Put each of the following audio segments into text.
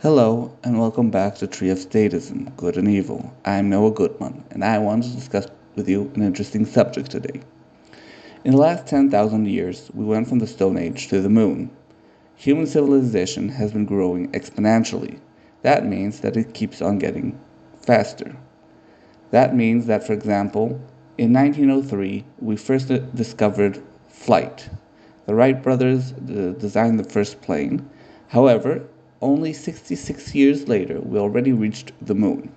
Hello, and welcome back to Tree of Statism, Good and Evil. I'm Noah Goodman, and I want to discuss with you an interesting subject today. In the last 10,000 years, we went from the Stone Age to the Moon. Human civilization has been growing exponentially. That means that it keeps on getting faster. That means that, for example, in 1903, we first discovered flight. The Wright brothers designed the first plane. However, only 66 years later, we already reached the moon.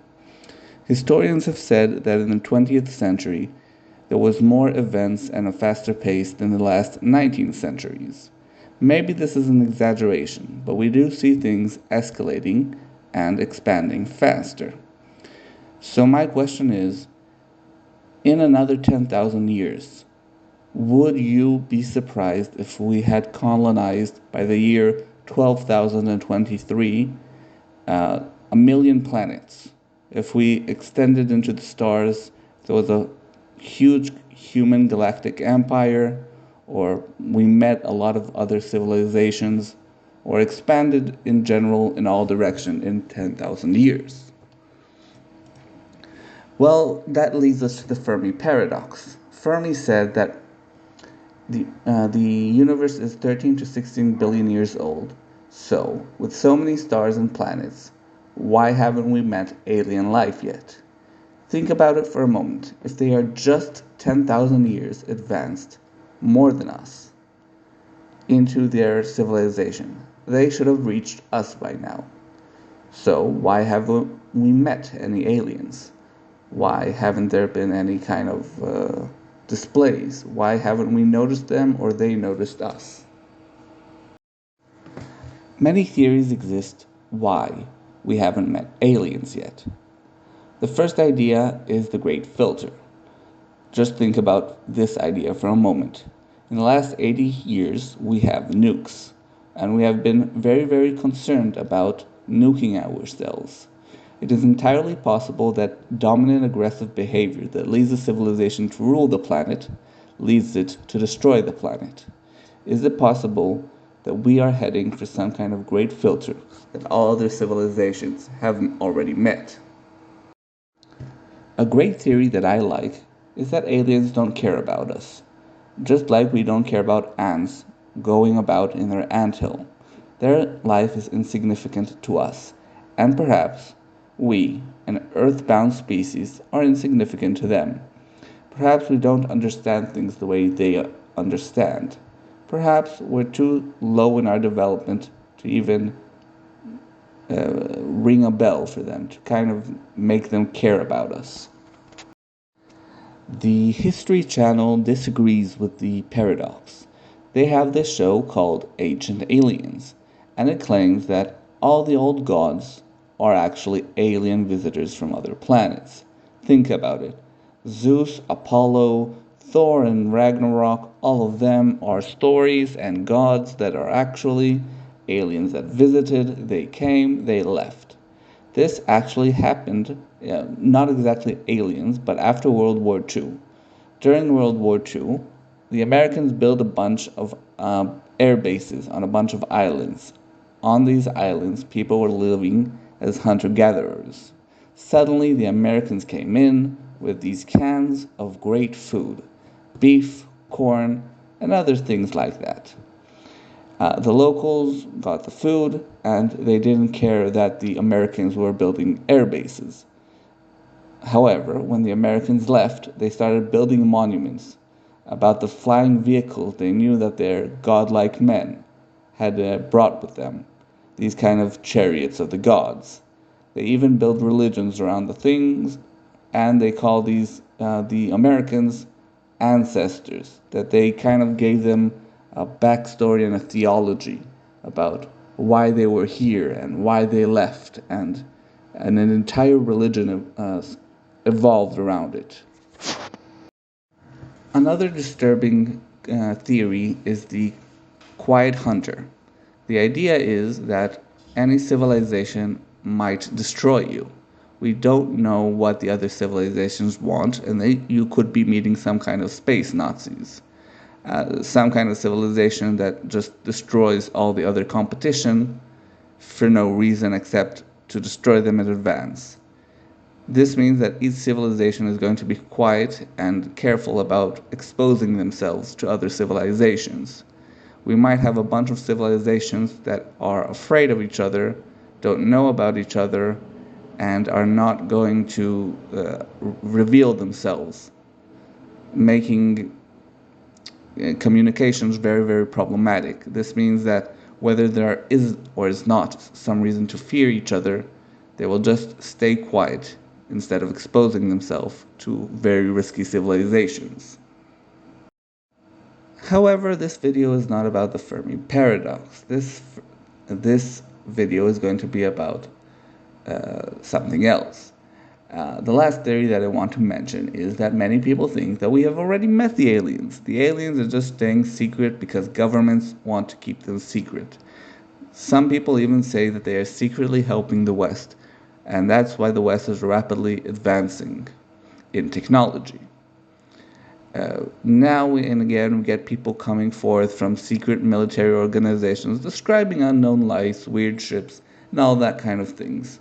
Historians have said that in the 20th century, there was more events and a faster pace than the last 19 centuries. Maybe this is an exaggeration, but we do see things escalating and expanding faster. So my question is, in another 10,000 years, would you be surprised if we had colonized by the year 12,023 a million planets? If we extended into the stars, there was a huge human galactic empire, or we met a lot of other civilizations, or expanded in general in all direction in 10,000 years. Well, that leads us to the Fermi paradox. Fermi said that the universe is 13 to 16 billion years old. So, with so many stars and planets, why haven't we met alien life yet? Think about it for a moment. If they are just 10,000 years advanced, more than us, into their civilization, they should have reached us by now. So, why haven't we met any aliens? Why haven't there been any kind of displays? Why haven't we noticed them or they noticed us? Many theories exist why we haven't met aliens yet. The first idea is the Great Filter. Just think about this idea for a moment. In the last 80 years, we have nukes, and we have been very, very concerned about nuking ourselves. It is entirely possible that dominant aggressive behavior that leads a civilization to rule the planet leads it to destroy the planet. Is it possible that we are heading for some kind of great filter that all other civilizations haven't already met? A great theory that I like is that aliens don't care about us, just like we don't care about ants going about in their anthill. Their life is insignificant to us, and perhaps we, an earthbound species, are insignificant to them. Perhaps we don't understand things the way they understand. Perhaps we're too low in our development to even ring a bell for them, to kind of make them care about us. The History Channel disagrees with the paradox. They have this show called Ancient Aliens, and it claims that all the old gods are actually alien visitors from other planets. Think about it. Zeus, Apollo, Thor, and Ragnarok, all of them are stories and gods that are actually aliens that visited, they came, they left. This actually happened, not exactly aliens, but after World War II. During World War II, the Americans built a bunch of air bases on a bunch of islands. On these islands, people were living as hunter gatherers. Suddenly, the Americans came in with these cans of great food beef, corn, and other things like that. The locals got the food, and they didn't care that the Americans were building air bases. However, when the Americans left, they started building monuments about the flying vehicles they knew that their godlike men had brought with them, these kind of chariots of the gods. They even built religions around the things, and they called these the Americans ancestors, that they kind of gave them a backstory and a theology about why they were here and why they left, and an entire religion evolved around it. Another disturbing theory is the quiet hunter. The idea is that any civilization might destroy you. We don't know what the other civilizations want, and you could be meeting some kind of space Nazis. Some kind of civilization that just destroys all the other competition for no reason except to destroy them in advance. This means that each civilization is going to be quiet and careful about exposing themselves to other civilizations. We might have a bunch of civilizations that are afraid of each other, don't know about each other, and are not going to reveal themselves, making communications very, very problematic. This means that whether there is or is not some reason to fear each other, they will just stay quiet instead of exposing themselves to very risky civilizations. However, this video is not about the Fermi paradox. This video is going to be about something else. The last theory that I want to mention is that many people think that we have already met the aliens. The aliens are just staying secret because governments want to keep them secret. Some people even say that they are secretly helping the West, and that's why the West is rapidly advancing in technology. Now and again we get people coming forth from secret military organizations describing unknown lights, weird ships, and all that kind of things.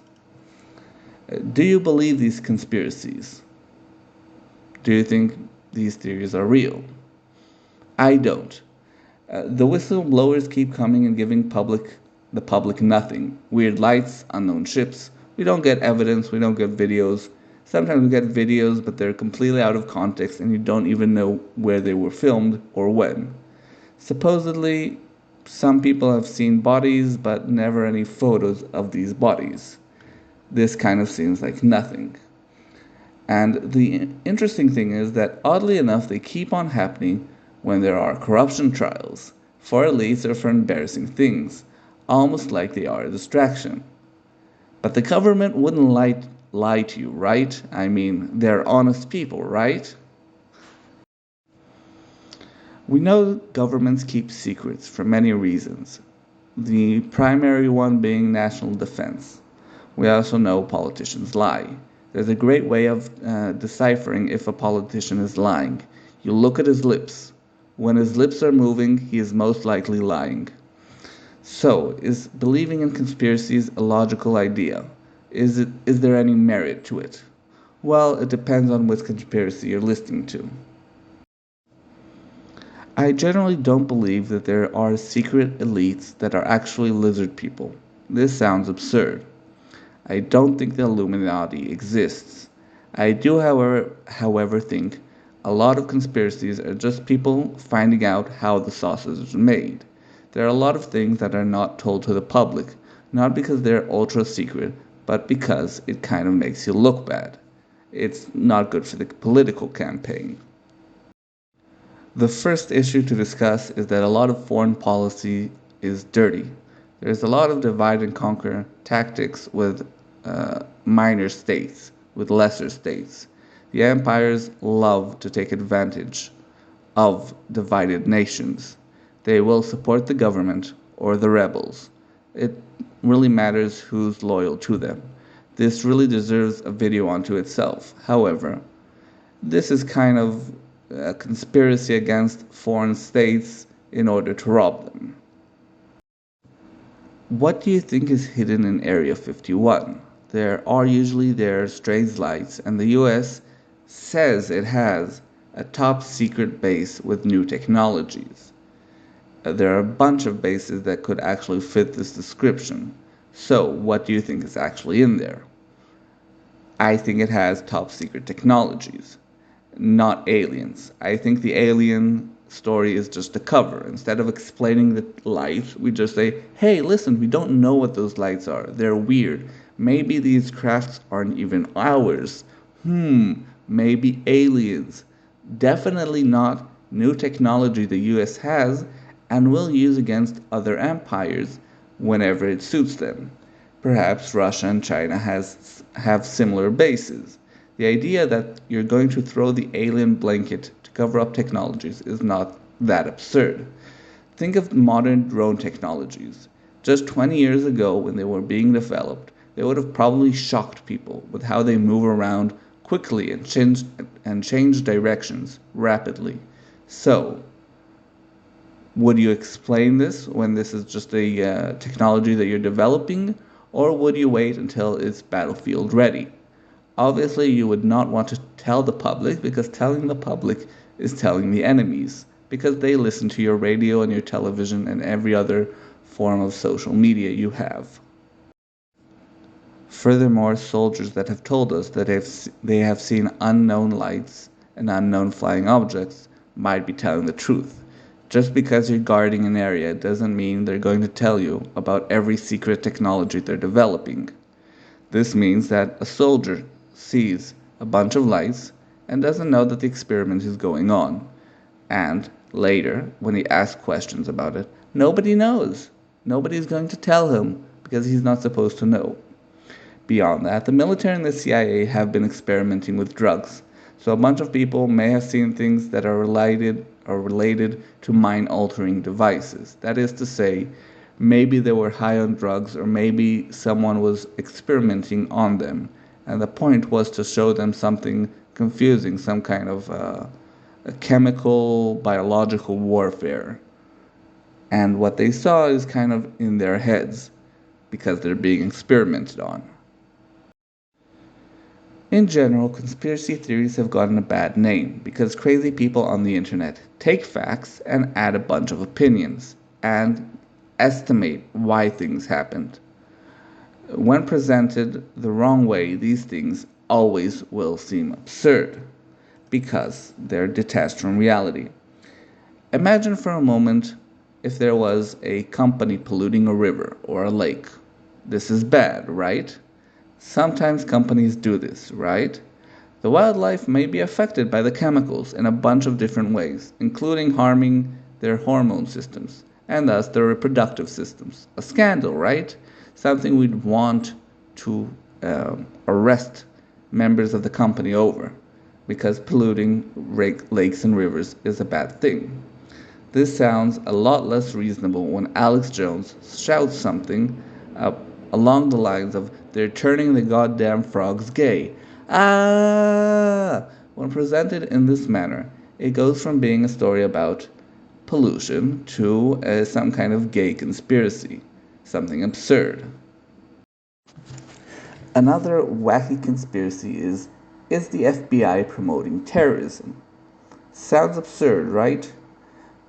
Do you believe these conspiracies? Do you think these theories are real? I don't. The whistleblowers keep coming and giving the public nothing. Weird lights, unknown ships. We don't get evidence, we don't get videos. Sometimes we get videos, but they're completely out of context and you don't even know where they were filmed or when. Supposedly, some people have seen bodies, but never any photos of these bodies. This kind of seems like nothing. And the interesting thing is that, oddly enough, they keep on happening when there are corruption trials, for elites or for embarrassing things, almost like they are a distraction. But the government wouldn't lie to you, right? I mean, they're honest people, right? We know governments keep secrets for many reasons, the primary one being national defense. We also know politicians lie. There's a great way of deciphering if a politician is lying. You look at his lips. When his lips are moving, he is most likely lying. So, is believing in conspiracies a logical idea? Is there any merit to it? Well, it depends on which conspiracy you're listening to. I generally don't believe that there are secret elites that are actually lizard people. This sounds absurd. I don't think the Illuminati exists. I do, however, think a lot of conspiracies are just people finding out how the sausage is made. There are a lot of things that are not told to the public, not because they're ultra secret, but because it kind of makes you look bad. It's not good for the political campaign. The first issue to discuss is that a lot of foreign policy is dirty. There's a lot of divide and conquer tactics with minor states, with lesser states. The empires love to take advantage of divided nations. They will support the government or the rebels. It really matters who's loyal to them. This really deserves a video unto itself. However, this is kind of a conspiracy against foreign states in order to rob them. What do you think is hidden in Area 51? There are usually strange lights, and the US says it has a top secret base with new technologies. There are a bunch of bases that could actually fit this description. So, what do you think is actually in there? I think it has top secret technologies, not aliens. I think the alien story is just a cover. Instead of explaining the lights, we just say, hey, listen, we don't know what those lights are. They're weird. Maybe these crafts aren't even ours. Maybe aliens. Definitely not new technology the US has and will use against other empires whenever it suits them. Perhaps Russia and China have similar bases. The idea that you're going to throw the alien blanket to cover up technologies is not that absurd. Think of modern drone technologies. Just 20 years ago, when they were being developed, they would have probably shocked people with how they move around quickly and change directions rapidly. So, Would you explain this when this is just a technology that you're developing, or would you wait until it's battlefield ready? Obviously, you would not want to tell the public because telling the public is telling the enemies because they listen to your radio and your television and every other form of social media you have. Furthermore, soldiers that have told us that they have seen unknown lights and unknown flying objects might be telling the truth. Just because you're guarding an area doesn't mean they're going to tell you about every secret technology they're developing. This means that a soldier sees a bunch of lights and doesn't know that the experiment is going on. And later, when he asks questions about it, nobody knows. Nobody's going to tell him because he's not supposed to know. Beyond that, the military and the CIA have been experimenting with drugs. So a bunch of people may have seen things that are related to mind-altering devices. That is to say, maybe they were high on drugs or maybe someone was experimenting on them. And the point was to show them something confusing, some kind of a chemical, biological warfare. And what they saw is kind of in their heads because they're being experimented on. In general, conspiracy theories have gotten a bad name because crazy people on the internet take facts and add a bunch of opinions and estimate why things happened. When presented the wrong way, these things always will seem absurd because they're detached from reality. Imagine for a moment if there was a company polluting a river or a lake. This is bad, right? Sometimes companies do this, right? The wildlife may be affected by the chemicals in a bunch of different ways, including harming their hormone systems and thus their reproductive systems. A scandal, right? Something we'd want to arrest members of the company over because polluting lakes and rivers is a bad thing. This sounds a lot less reasonable when Alex Jones shouts something along the lines of "They're turning the goddamn frogs gay." Ah! When presented in this manner, it goes from being a story about pollution to some kind of gay conspiracy, something absurd. Another wacky conspiracy is the FBI promoting terrorism? Sounds absurd, right?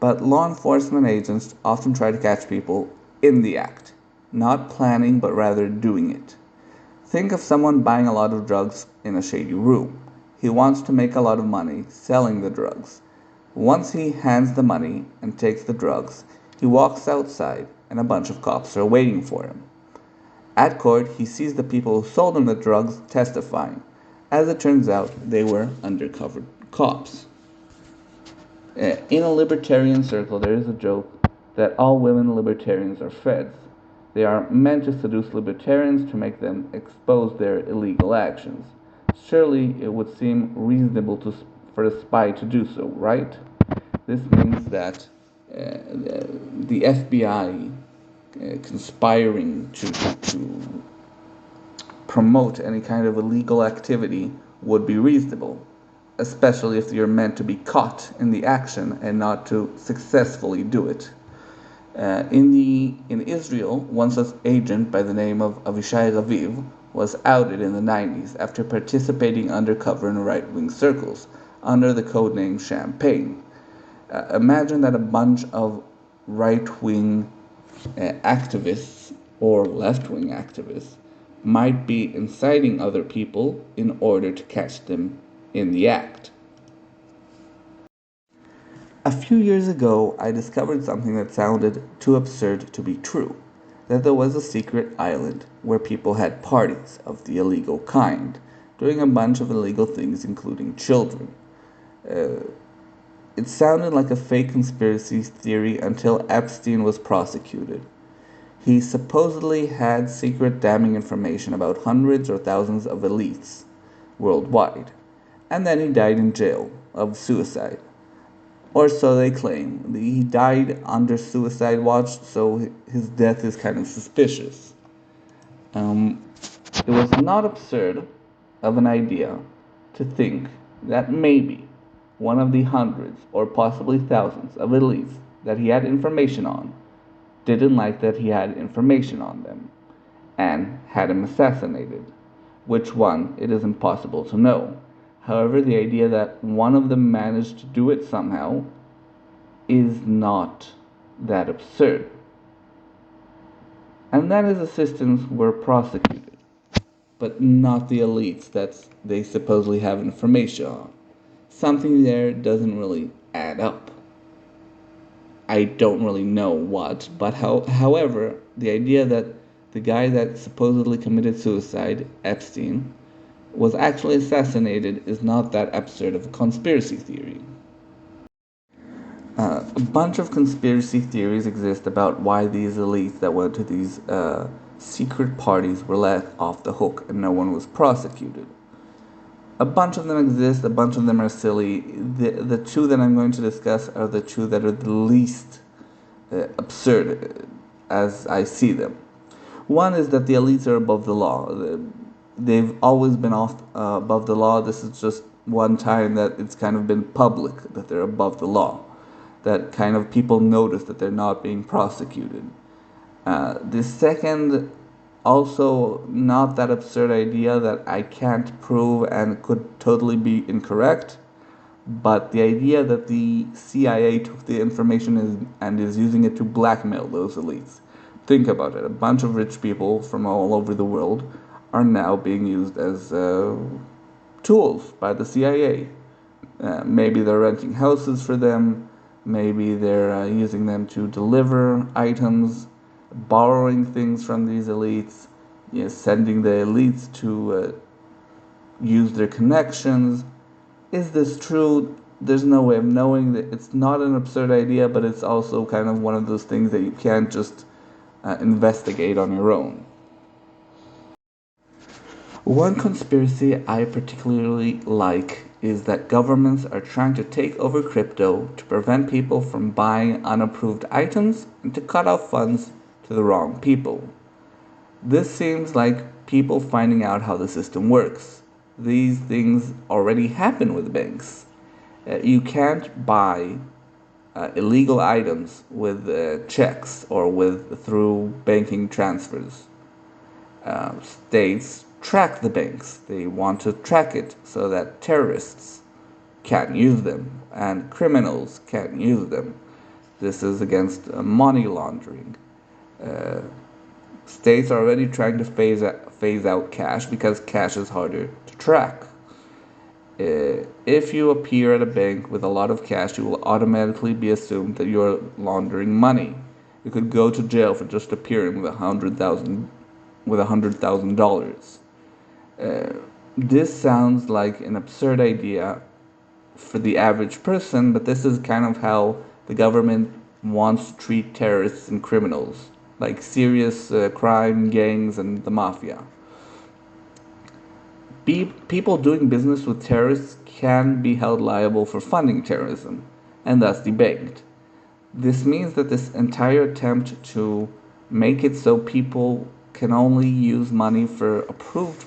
But law enforcement agents often try to catch people in the act, not planning but rather doing it. Think of someone buying a lot of drugs in a shady room. He wants to make a lot of money selling the drugs. Once he hands the money and takes the drugs, he walks outside and a bunch of cops are waiting for him. At court, he sees the people who sold him the drugs testifying. As it turns out, they were undercover cops. In a libertarian circle, there is a joke that all women libertarians are feds. They are meant to seduce libertarians to make them expose their illegal actions. Surely it would seem reasonable for a spy to do so, right? This means that the FBI conspiring to promote any kind of illegal activity would be reasonable, especially if you're meant to be caught in the action and not to successfully do it. In Israel, one such agent by the name of Avishai Raviv was outed in the 90s after participating undercover in right-wing circles under the codename Champagne. Imagine that a bunch of right-wing activists or left-wing activists might be inciting other people in order to catch them in the act. A few years ago, I discovered something that sounded too absurd to be true, that there was a secret island where people had parties of the illegal kind, doing a bunch of illegal things including children. It sounded like a fake conspiracy theory until Epstein was prosecuted. He supposedly had secret damning information about hundreds or thousands of elites worldwide, and then he died in jail of suicide. Or so they claim. He died under suicide watch, so his death is kind of suspicious. It was not absurd of an idea to think that maybe one of the hundreds or possibly thousands of elites that he had information on didn't like that he had information on them and had him assassinated. Which one, it is impossible to know. However, the idea that one of them managed to do it somehow is not that absurd. And that his assistants were prosecuted, but not the elites that they supposedly have information on. Something there doesn't really add up. I don't really know what, but however, the idea that the guy that supposedly committed suicide, Epstein, was actually assassinated is not that absurd of a conspiracy theory. A bunch of conspiracy theories exist about why these elites that went to these secret parties were let off the hook and no one was prosecuted. A bunch of them exist, a bunch of them are silly. The two that I'm going to discuss are the two that are the least absurd as I see them. One is that the elites are above the law. They've always been above the law. This is just one time that it's kind of been public that they're above the law. That kind of people notice that they're not being prosecuted. The second, also not that absurd idea that I can't prove and could totally be incorrect, but the idea that the CIA took the information and is using it to blackmail those elites. Think about it. A bunch of rich people from all over the world are now being used as tools by the CIA. Maybe they're renting houses for them. Maybe they're using them to deliver items, borrowing things from these elites, sending the elites to use their connections. Is this true? There's no way of knowing. That it's not an absurd idea, but it's also kind of one of those things that you can't just investigate on your own. One conspiracy I particularly like is that governments are trying to take over crypto to prevent people from buying unapproved items and to cut off funds to the wrong people. This seems like people finding out how the system works. These things already happen with banks. You can't buy illegal items with checks or through banking transfers. States track the banks. They want to track it so that terrorists can't use them and criminals can't use them. This is against money laundering. States are already trying to phase out cash because cash is harder to track. If you appear at a bank with a lot of cash, you will automatically be assumed that you're laundering money. You could go to jail for just appearing with $100,000. This sounds like an absurd idea for the average person, but this is kind of how the government wants to treat terrorists and criminals, like serious crime gangs and the mafia. People doing business with terrorists can be held liable for funding terrorism, and thus debanked. This means that this entire attempt to make it so people can only use money for approved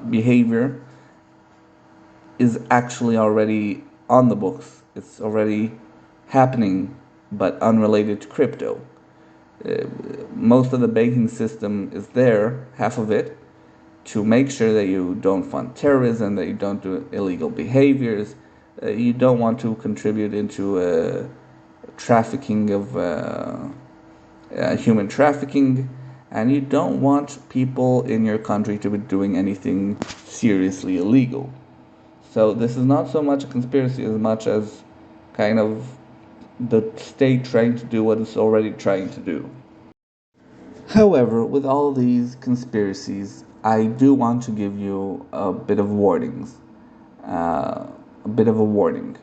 behavior is actually already on the books. It's already happening, but unrelated to crypto. Most of the banking system is there, half of it, to make sure that you don't fund terrorism, that you don't do illegal behaviors, you don't want to contribute into trafficking of human trafficking, and you don't want people in your country to be doing anything seriously illegal. So this is not so much a conspiracy as much as kind of the state trying to do what it's already trying to do. However, with all these conspiracies, I do want to give you a bit of warnings. A bit of a warning.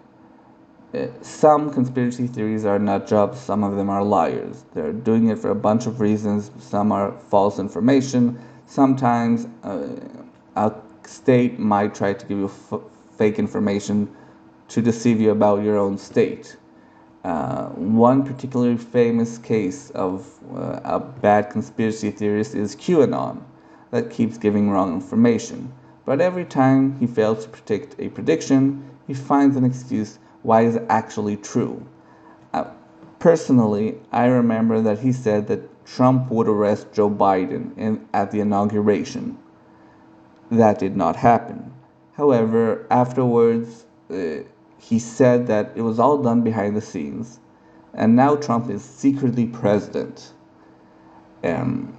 Some conspiracy theories are nut jobs, some of them are liars. They're doing it for a bunch of reasons. Some are false information. Sometimes a state might try to give you fake information to deceive you about your own state. One particularly famous case of a bad conspiracy theorist is QAnon, that keeps giving wrong information. But every time he fails to predict a prediction, he finds an excuse why it's actually true. Personally, I remember that he said that Trump would arrest Joe Biden at the inauguration. That did not happen. However, afterwards, he said that it was all done behind the scenes, and now Trump is secretly president. Um,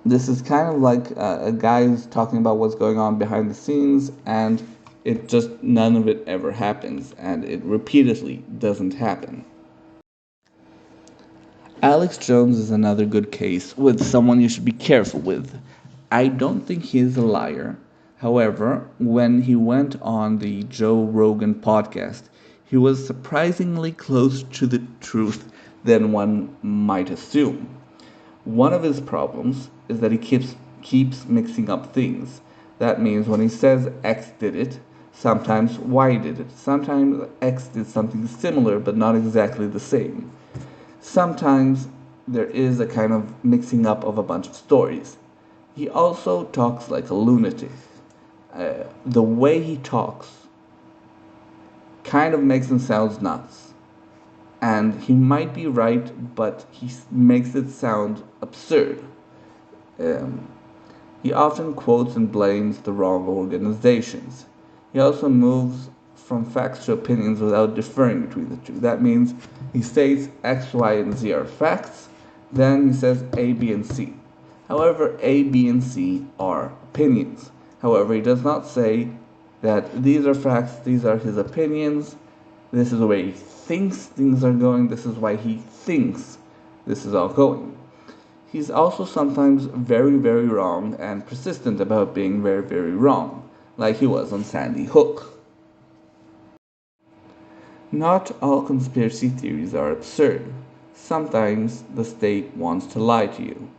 this is kind of like a guy who's talking about what's going on behind the scenes, and it just none of it ever happens, and it repeatedly doesn't happen. Alex Jones is another good case with someone you should be careful with. I don't think he is a liar. However, when he went on the Joe Rogan podcast, he was surprisingly close to the truth than one might assume. One of his problems is that he keeps mixing up things. That means when he says X did it, sometimes Y did it. Sometimes X did something similar but not exactly the same. Sometimes there is a kind of mixing up of a bunch of stories. He also talks like a lunatic. The way he talks kind of makes him sound nuts. And he might be right, but he makes it sound absurd. Um, he often quotes and blames the wrong organizations. He also moves from facts to opinions without differing between the two. That means he states X, Y, and Z are facts, then he says A, B, and C. However, A, B, and C are opinions. However, he does not say that these are facts, these are his opinions, this is the way he thinks things are going, this is why he thinks this is all going. He's also sometimes very, very wrong and persistent about being very, very wrong, like he was on Sandy Hook. Not all conspiracy theories are absurd. Sometimes the state wants to lie to you.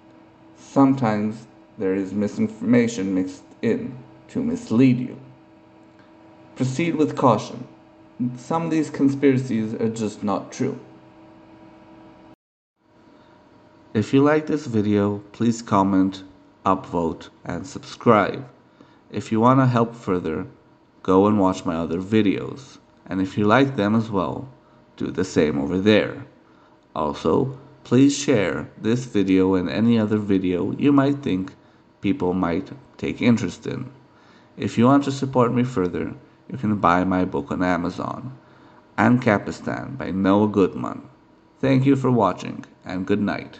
Sometimes there is misinformation mixed in to mislead you. Proceed with caution. Some of these conspiracies are just not true. If you like this video, please comment, upvote, and subscribe. If you want to help further, go and watch my other videos. And if you like them as well, do the same over there. Also, please share this video and any other video you might think people might take interest in. If you want to support me further, you can buy my book on Amazon, Ancapistan by Noah Goodman. Thank you for watching, and good night.